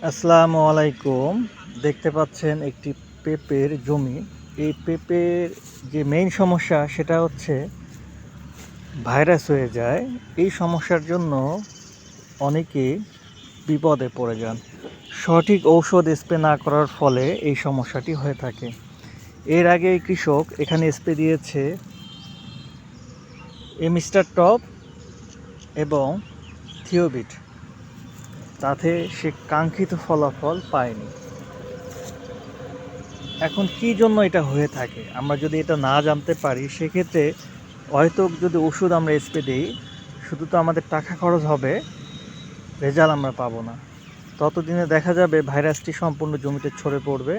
আসসালামু আলাইকুম। দেখতে পাচ্ছেন একটি পেঁপের জমি। এই পেঁপের যে মেইন সমস্যা সেটা হচ্ছে ভাইরাস হয়ে যায়। এই সমস্যার জন্য অনেকেই বিপদে পড়ে যান। সঠিক ঔষধ স্প্রে না করার ফলে এই সমস্যাটি হয়ে থাকে। এর আগে এই কৃষক এখানে স্প্রে দিয়েছে এমিস্টার টপ এবং থিওবিট, তাতে সে কাঙ্ক্ষিত ফলাফল পায়নি। এখন কী জন্য এটা হয়ে থাকে আমরা যদি এটা না জানতে পারি, সেক্ষেত্রে হয়তো যদি ওষুধ আমরা স্প্রে দিই, শুধু তো আমাদের টাকা খরচ হবে, রেজাল্ট আমরা পাবো না। ততদিনে দেখা যাবে ভাইরাসটি সম্পূর্ণ জমিতে ছড়ে পড়বে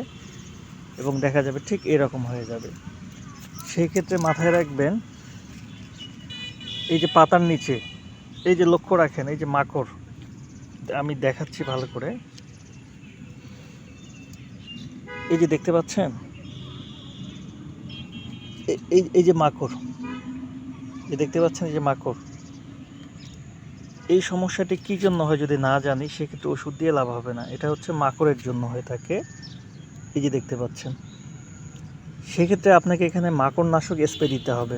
এবং দেখা যাবে ঠিক এরকম হয়ে যাবে। সেই ক্ষেত্রে মাথায় রাখবেন, এই যে পাতার নিচে এই যে লক্ষ্য রাখেন, এই যে মাকড়, আমি দেখাচ্ছি ভালো করে, এই যে দেখতে পাচ্ছেন, এই যে মাকড়, এই দেখতে পাচ্ছেন, এই যে মাকড়, এই সমস্যাটি কী জন্য হয় যদি না জানি, সেক্ষেত্রে ওষুধ দিয়ে লাভ হবে না। এটা হচ্ছে মাকড়ের জন্য হয়ে থাকে, এই যে দেখতে পাচ্ছেন। সেক্ষেত্রে আপনাকে এখানে মাকড়নাশক স্প্রে দিতে হবে।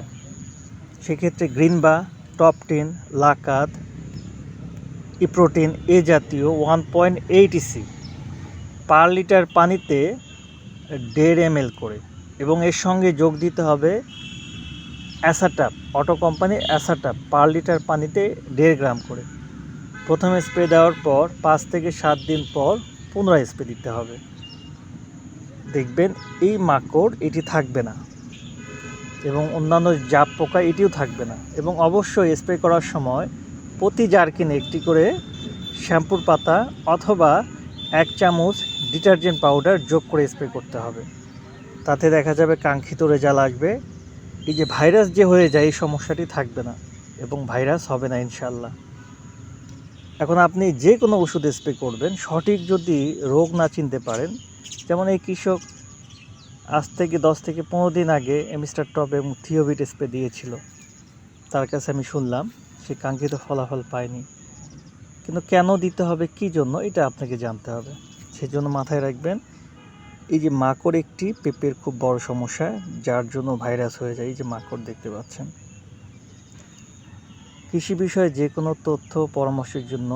সেক্ষেত্রে গ্রিনবা, টপ 10, লাকাদ, ইপ্রোটিন এ জাতীয় 1.8 ইসি পার লিটার পানিতে 1.5 ml করে, এবং এর সঙ্গে যোগ দিতে হবে Asataf, auto company Asataf per litre পানিতে 1.5 গ্রাম করে। প্রথমে স্প্রে দেওয়ার পর 5 থেকে 7 দিন পর পুনরায় স্প্রে দিতে হবে। দেখবেন এই মাকড় এটি থাকবে না এবং অন্যান্য জাপ পোকা এটিও থাকবে না। এবং অবশ্যই স্প্রে করার সময় প্রতি জারকিনে একটি করে শ্যাম্পুর পাতা অথবা 1 চামচ ডিটারজেন্ট পাউডার যোগ করে স্প্রে করতে হবে। তাতে দেখা যাবে কাঙ্ক্ষিত রেজাল্ট আসবে। এই যে ভাইরাস যে হয়ে যায়, এই সমস্যাটি থাকবে না এবং ভাইরাস হবে না ইনশাল্লাহ। এখন আপনি যে কোনো ওষুধ স্প্রে করবেন, সঠিক যদি রোগ না চিনতে পারেন, যেমন এই কৃষক আজ থেকে 10 থেকে 15 দিন আগে এমিস্টার টপ এবং থিওবিট স্প্রে দিয়েছিল, তার কাছে আমি শুনলাম সে কাঙ্ক্ষিত ফলাফল পায়নি। কিন্তু কেন দিতে হবে, কী জন্য, এটা আপনাকে জানতে হবে। সেজন্য মাথায় রাখবেন, এই যে মাকড় একটি পেঁপের খুব বড় সমস্যা, যার জন্য ভাইরাস হয়ে যায়। এই যে মাকড় দেখতে পাচ্ছেন। কৃষি বিষয়ে যে কোনো তথ্য পরামর্শের জন্য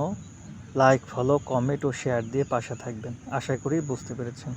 লাইক, ফলো, কমেন্ট ও শেয়ার দিয়ে পাশে থাকবেন। আশা করি বুঝতে পেরেছেন।